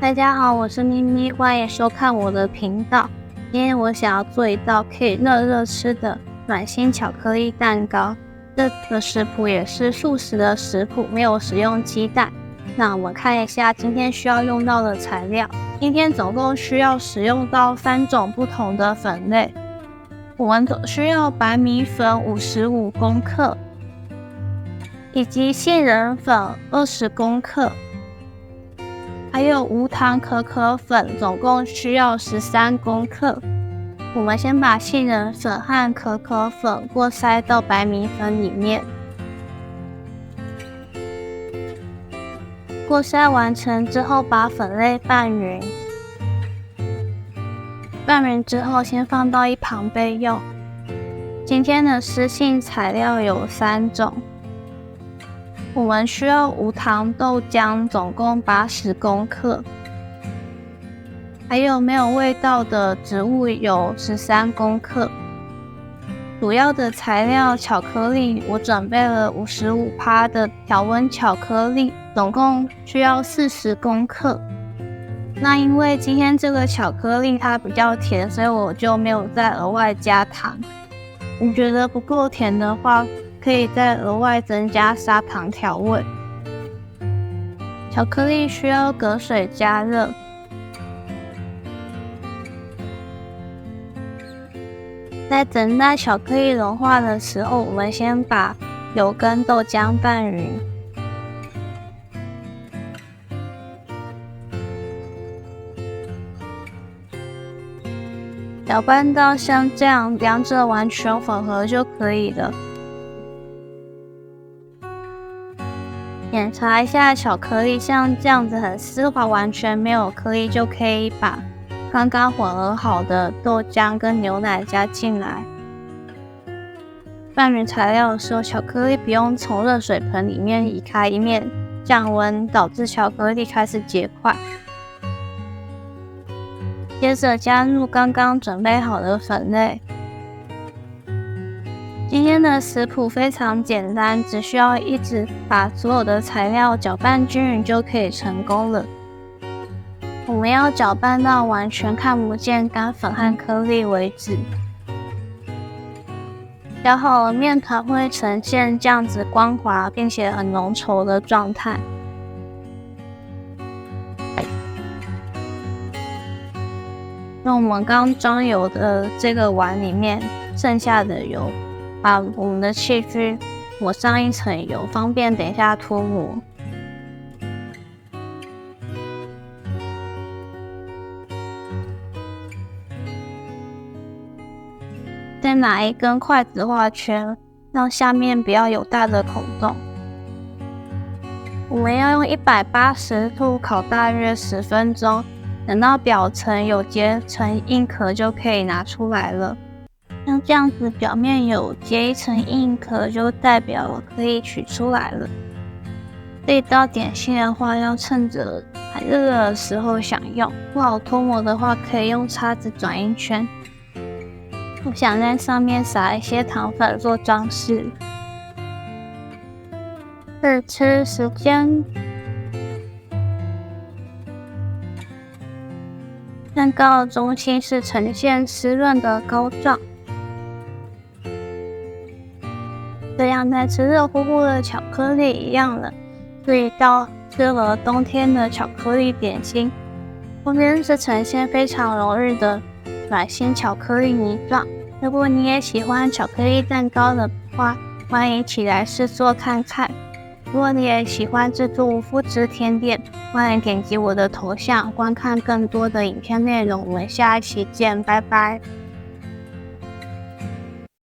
大家好，我是咪咪，欢迎收看我的频道。今天我想要做一道可以热热吃的暖心巧克力蛋糕。这个食谱也是素食的食谱，没有使用鸡蛋。那我们看一下今天需要用到的材料。今天总共需要使用到3种不同的粉类。我们需要白米粉55公克，以及杏仁粉20公克。还有无糖可可粉，总共需要13公克。我们先把杏仁粉和可可粉过筛到白米粉里面。过筛完成之后，把粉类拌匀。拌匀之后，先放到一旁备用。今天的湿性材料有3种。我们需要无糖豆浆，总共80公克，还有没有味道的植物有13公克。主要的材料巧克力，我准备了55%的调温巧克力，总共需要40公克。那因为今天这个巧克力它比较甜，所以我就没有再额外加糖。你觉得不够甜的话，可以再额外增加砂糖调味。巧克力需要隔水加热。在等待巧克力融化的时候，我们先把油跟豆浆拌匀。搅拌到像这样，两者完全混合就可以了。检查一下巧克力，像这样子很丝滑，完全没有颗粒，就可以把刚刚混合好的豆浆跟牛奶加进来。拌匀材料的时候，巧克力不用从热水盆里面移开，以免降温导致巧克力开始结块。接着加入刚刚准备好的粉类。今天的食谱非常简单，只需要一直把所有的材料搅拌均匀就可以成功了。我们要搅拌到完全看不见干粉和颗粒为止。搅好了，面团会呈现这样子光滑并且很浓稠的状态。那我们刚装油的这个碗里面剩下的油，把我们的器具抹上一层油，方便等一下脱模。再拿一根筷子画圈，让下面不要有大的孔洞。我们要用180度烤大约10分钟，等到表层有结成硬壳就可以拿出来了。像这样子表面有结一层硬壳，就代表可以取出来了。这道点心的话，要趁着还热热的时候享用。不好脱模的话，可以用叉子转一圈。我想在上面撒一些糖粉做装饰。试吃时间。蛋糕的中心是呈现湿润的膏状，这样在吃热乎乎的巧克力一样了，是一道适合冬天的巧克力点心。后面是呈现非常柔韧的暖心巧克力泥状。如果你也喜欢巧克力蛋糕的话，欢迎一起来试做看看。如果你也喜欢制作无麸质甜点，欢迎点击我的头像观看更多的影片内容。我们下一期见，拜拜。